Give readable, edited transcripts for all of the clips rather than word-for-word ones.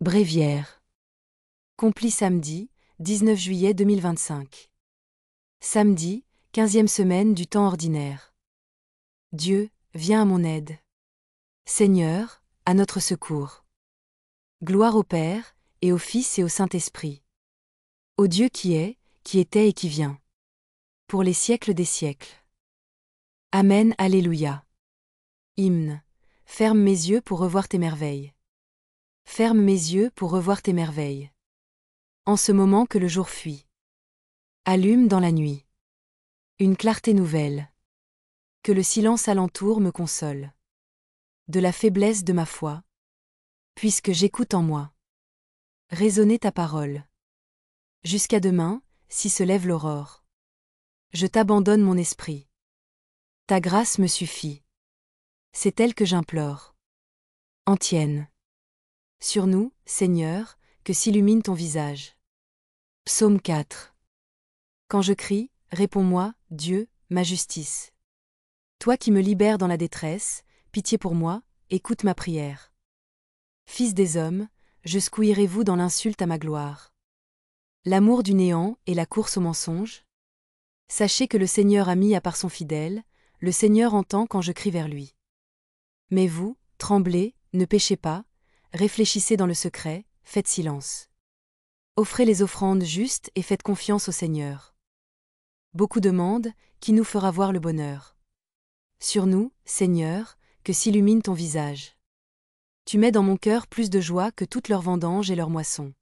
Bréviaire. Complis samedi, 19 juillet 2025. Samedi, 15e semaine du temps ordinaire. Dieu, viens à mon aide. Seigneur, à notre secours. Gloire au Père, et au Fils et au Saint-Esprit. Au Dieu qui est, qui était et qui vient. Pour les siècles des siècles. Amen, Alléluia. Hymne. Ferme mes yeux pour revoir tes merveilles. Ferme mes yeux pour revoir tes merveilles. En ce moment que le jour fuit. Allume dans la nuit. Une clarté nouvelle. Que le silence alentour me console. De la faiblesse de ma foi. Puisque j'écoute en moi. Résonner ta parole. Jusqu'à demain, si se lève l'aurore. Je t'abandonne mon esprit. Ta grâce me suffit. C'est elle que j'implore. Antienne. Sur nous, Seigneur, que s'illumine ton visage. Psaume 4. Quand je crie, réponds-moi, Dieu, ma justice. Toi qui me libères dans la détresse, pitié pour moi, écoute ma prière. Fils des hommes, jusqu'où irez-vous dans l'insulte à ma gloire? L'amour du néant et la course au mensonge? Sachez que le Seigneur a mis à part son fidèle, le Seigneur entend quand je crie vers lui. Mais vous, tremblez, ne péchez pas, réfléchissez dans le secret, faites silence. Offrez les offrandes justes et faites confiance au Seigneur. Beaucoup demandent, qui nous fera voir le bonheur? Sur nous, Seigneur, que s'illumine ton visage. Tu mets dans mon cœur plus de joie que toutes leurs vendanges et leurs moissons.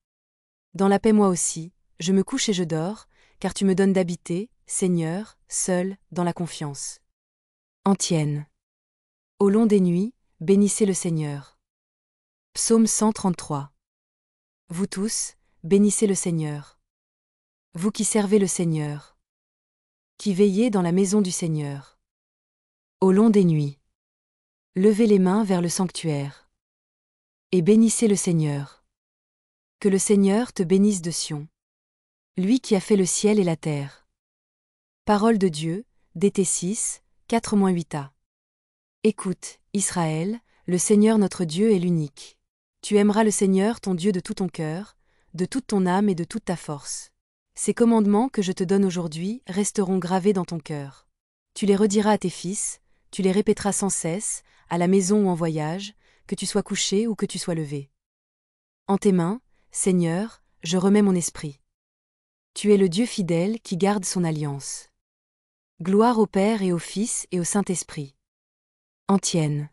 Dans la paix moi aussi, je me couche et je dors, car tu me donnes d'habiter, Seigneur, seul, dans la confiance. Antienne. Au long des nuits, bénissez le Seigneur. Psaume 133. Vous tous, bénissez le Seigneur. Vous qui servez le Seigneur. Qui veillez dans la maison du Seigneur. Au long des nuits. Levez les mains vers le sanctuaire. Et bénissez le Seigneur. Que le Seigneur te bénisse de Sion. Lui qui a fait le ciel et la terre. Parole de Dieu, DT 6, 4-8a. Écoute, Israël, le Seigneur notre Dieu est l'unique. Tu aimeras le Seigneur ton Dieu de tout ton cœur, de toute ton âme et de toute ta force. Ces commandements que je te donne aujourd'hui resteront gravés dans ton cœur. Tu les rediras à tes fils, tu les répéteras sans cesse, à la maison ou en voyage, que tu sois couché ou que tu sois levé. En tes mains, Seigneur, je remets mon esprit. Tu es le Dieu fidèle qui garde son alliance. Gloire au Père et au Fils et au Saint-Esprit. Antienne.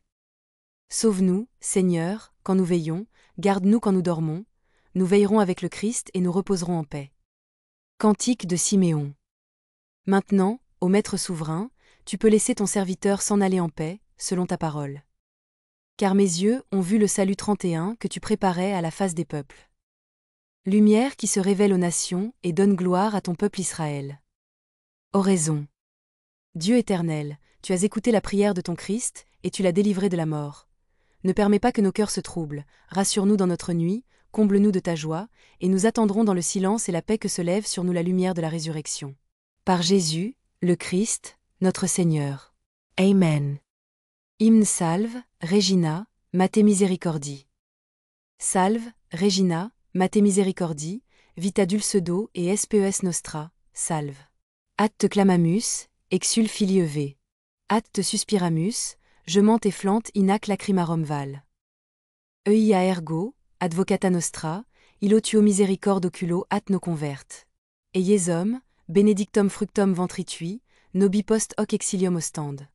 Sauve-nous, Seigneur, quand nous veillons, garde-nous quand nous dormons, nous veillerons avec le Christ et nous reposerons en paix. Cantique de Siméon. Maintenant, ô Maître souverain, tu peux laisser ton serviteur s'en aller en paix, selon ta parole. Car mes yeux ont vu le salut 31 que tu préparais à la face des peuples. Lumière qui se révèle aux nations et donne gloire à ton peuple Israël. Oraison. Dieu éternel, tu as écouté la prière de ton Christ, et tu l'as délivré de la mort. Ne permets pas que nos cœurs se troublent, rassure-nous dans notre nuit, comble-nous de ta joie, et nous attendrons dans le silence et la paix que se lève sur nous la lumière de la résurrection. Par Jésus, le Christ, notre Seigneur. Amen. Hymne Salve, Regina, Mate Misericordie. Salve, Regina, Mate Misericordie, Vita Dulcedo et SPES Nostra, salve. Ad te clamamus, exul filii Eve. Ad te suspiramus, gemant et flante inac lacrimarum val. Eia ergo, advocata nostra, illo tuo misericorde oculo at no convert. Eies homme, benedictum fructum ventritui, nobi post hoc exilium ostende.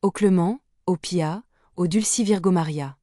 Au Clément, au Pia, au Dulci Virgo Maria.